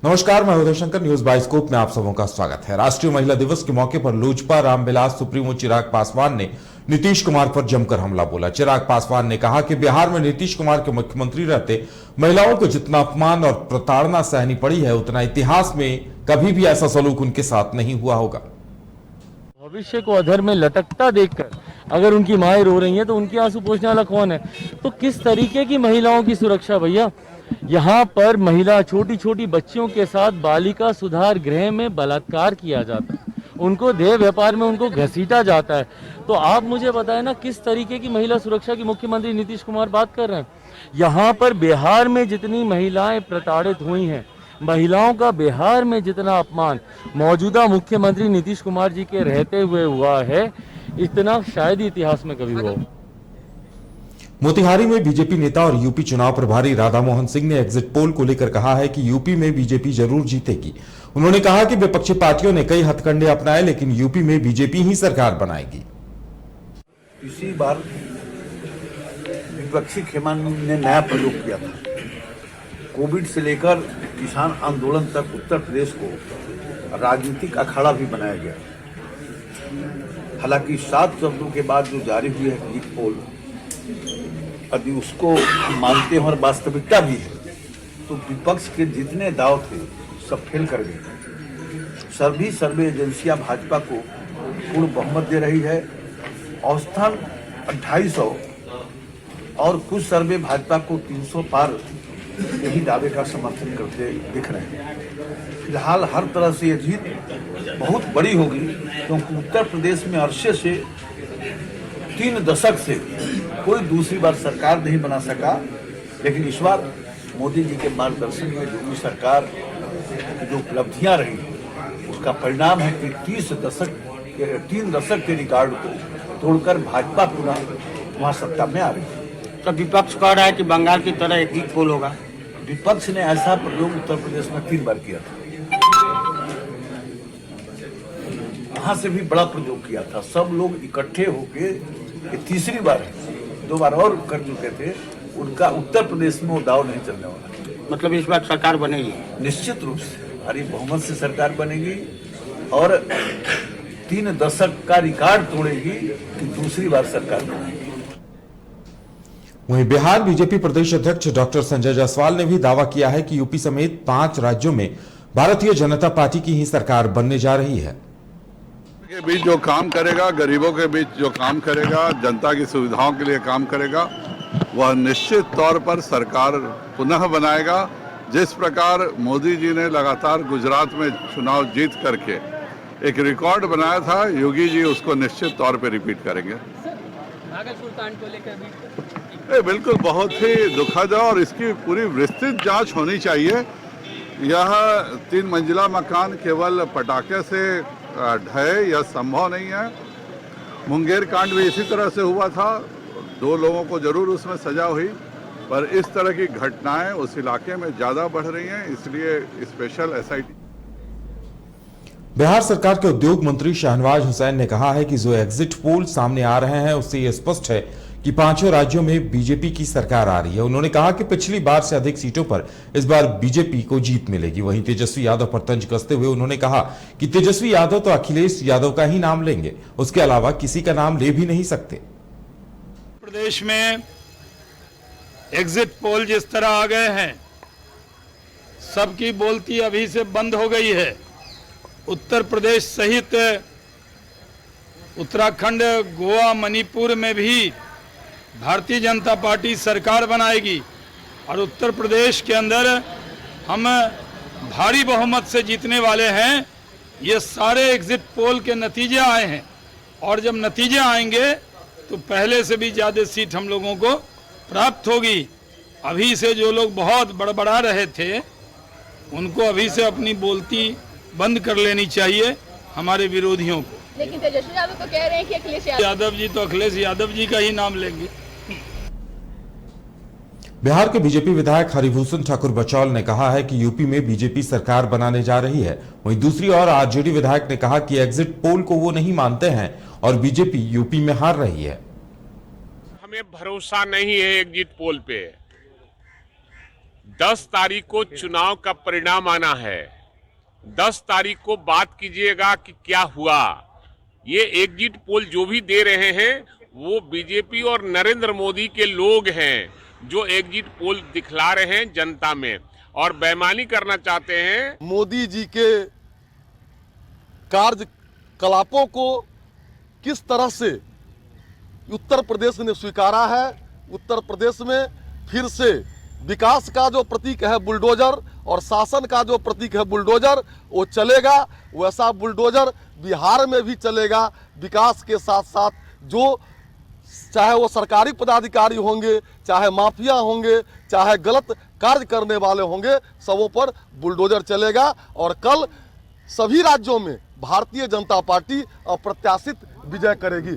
नमस्कार, मैं Uday Shankar. News bioscope में आप सबों का स्वागत है। राष्ट्रीय महिला दिवस के मौके पर लोजपा रामविलास सुप्रीमो चिराग पासवान ने नीतीश कुमार पर जमकर हमला बोला। चिराग पासवान ने कहा कि बिहार में नीतीश कुमार के मुख्यमंत्री रहते महिलाओं को जितना अपमान और प्रताड़ना सहनी पड़ी है, उतना इतिहास में कभी भी ऐसा सलूक उनके साथ नहीं हुआ होगा। भविष्य को अधर में लटकता देखकर अगर उनकी माएं रो रही हैं तो उनके आंसू पोंछने वाला कौन है? तो किस तरीके की महिलाओं की सुरक्षा भैया? यहाँ पर महिला छोटी छोटी बच्चियों के साथ बालिका सुधार गृह में बलात्कार किया जाता है, उनको देह व्यापार में उनको घसीटा जाता है। तो आप मुझे बताएं ना, किस तरीके की महिला सुरक्षा की मुख्यमंत्री नीतीश कुमार बात कर रहे हैं? यहाँ पर बिहार में जितनी महिलाएं प्रताड़ित हुई हैं, महिलाओं का बिहार में जितना अपमान मौजूदा मुख्यमंत्री नीतीश कुमार जी के रहते हुए हुआ है, इतना शायद ही इतिहास में कभी हुआ हो। मोतिहारी में बीजेपी नेता और यूपी चुनाव प्रभारी राधा मोहन सिंह ने एग्जिट पोल को लेकर कहा है कि यूपी में बीजेपी जरूर जीतेगी। उन्होंने कहा कि विपक्षी पार्टियों ने कई हथकंडे अपनाए, लेकिन यूपी में बीजेपी ही सरकार बनाएगी। इसी बार विपक्षी खेमानी ने नया प्रयोग किया था। कोविड से लेकर किसान आंदोलन तक उत्तर प्रदेश को राजनीतिक अखाड़ा भी बनाया गया। हालांकि 7 शब्दों के बाद जो जारी हुई है एग्जिट पोल, यदि उसको मानते हैं और वास्तविकता भी है, तो विपक्ष के जितने दाव थे सब फेल कर गए। सभी सर्वे एजेंसियां भाजपा को पूर्ण बहुमत दे रही है, औसतन 250, और कुछ सर्वे भाजपा को 300 पार यही दावे का समर्थन करते दिख रहे हैं। फिलहाल हर तरह से ये जीत बहुत बड़ी होगी, क्योंकि उत्तर प्रदेश में अरसे से 3 दशक से कोई दूसरी बार सरकार नहीं बना सका, लेकिन इस बार मोदी जी के मार्गदर्शन में योगी सरकार की जो उपलब्धियां रही, उसका परिणाम है कि 3 दशक के रिकॉर्ड को तोड़कर भाजपा पुनः वहाँ सत्ता में आ रही है। तो विपक्ष कह रहा है कि बंगाल की तरह एग्जिट पोल होगा। विपक्ष ने ऐसा प्रयोग उत्तर प्रदेश में 3 बार किया था, वहां से भी बड़ा प्रयोग किया था। सब लोग इकट्ठे होके, ये तीसरी बार है, 2 बार और कर चुके थे। उनका उत्तर प्रदेश में वो दाव नहीं चलने वाला। मतलब इस बार सरकार बनेगी निश्चित रूप से भारी बहुमत से सरकार बनेगी और 3 दशक का रिकॉर्ड तोड़ेगी कि दूसरी बार सरकार बनेगी। वहीं बिहार बीजेपी प्रदेश अध्यक्ष डॉक्टर संजय जायसवाल ने भी दावा किया है कि यूपी समेत 5 राज्यों में भारतीय जनता पार्टी की ही सरकार बनने जा रही है। के बीच जो काम करेगा, गरीबों के बीच जो काम करेगा, जनता की सुविधाओं के लिए काम करेगा, वह निश्चित तौर पर सरकार पुनः बनाएगा। जिस प्रकार मोदी जी ने लगातार गुजरात में चुनाव जीत करके एक रिकॉर्ड बनाया था, योगी जी उसको निश्चित तौर पर रिपीट करेंगे। भागलपुर कांड को लेकर भी बिल्कुल बहुत ही दुखद है और इसकी पूरी विस्तृत जांच होनी चाहिए। यह 3 मंजिला मकान केवल पटाखे से ढहे, यह संभव नहीं है। मुंगेर कांड भी इसी तरह से हुआ था, 2 लोगों को जरूर उसमें सजा हुई, पर इस तरह की घटनाएं उस इलाके में ज्यादा बढ़ रही हैं, इसलिए स्पेशल एसआईटी। बिहार सरकार के उद्योग मंत्री शाहनवाज हुसैन ने कहा है कि जो एग्जिट पोल सामने आ रहे हैं, उससे यह स्पष्ट है कि 5 राज्यों में बीजेपी की सरकार आ रही है। उन्होंने कहा कि पिछली बार से अधिक सीटों पर इस बार बीजेपी को जीत मिलेगी। वहीं तेजस्वी यादव पर तंज कसते हुए उन्होंने कहा कि तेजस्वी यादव तो अखिलेश यादव का ही नाम लेंगे, उसके अलावा किसी का नाम ले भी नहीं सकते। प्रदेश में एग्जिट पोल जिस तरह आ गए हैं, सबकी बोलती अभी से बंद हो गई है। उत्तर प्रदेश सहित उत्तराखंड, गोवा, मणिपुर में भी भारतीय जनता पार्टी सरकार बनाएगी और उत्तर प्रदेश के अंदर हम भारी बहुमत से जीतने वाले हैं। ये सारे एग्जिट पोल के नतीजे आए हैं और जब नतीजे आएंगे तो पहले से भी ज़्यादा सीट हम लोगों को प्राप्त होगी। अभी से जो लोग बहुत बड़बड़ा रहे थे, उनको अभी से अपनी बोलती बंद कर लेनी चाहिए, हमारे विरोधियों को। लेकिन तेजस्वी यादव तो कह रहे हैं कि अखिलेश यादव जी तो अखिलेश यादव जी का ही नाम लेंगे। बिहार के बीजेपी विधायक हरिभूषण ठाकुर बचौल ने कहा है कि यूपी में बीजेपी सरकार बनाने जा रही है। वहीं दूसरी ओर आरजेडी विधायक ने कहा कि एग्जिट पोल को वो नहीं मानते हैं और बीजेपी यूपी में हार रही है। हमें भरोसा नहीं है एग्जिट पोल पे। 10 तारीख को चुनाव का परिणाम आना है। 10 तारीख को बात कीजिएगा कि क्या हुआ। ये एग्जिट पोल जो भी दे रहे हैं वो बीजेपी और नरेंद्र मोदी के लोग हैं जो एग्जिट पोल दिखला रहे हैं जनता में और बेईमानी करना चाहते हैं। मोदी जी के कार्यकलापों को किस तरह से उत्तर प्रदेश ने स्वीकारा है। उत्तर प्रदेश में फिर से विकास का जो प्रतीक है बुलडोजर और शासन का जो प्रतीक है बुलडोजर वो चलेगा। वैसा बुलडोजर बिहार में भी चलेगा। विकास के साथ साथ जो चाहे वो सरकारी पदाधिकारी होंगे, चाहे माफिया होंगे, चाहे गलत कार्य करने वाले होंगे, सबों पर बुलडोजर चलेगा। और कल सभी राज्यों में भारतीय जनता पार्टी अप्रत्याशित विजय करेगी।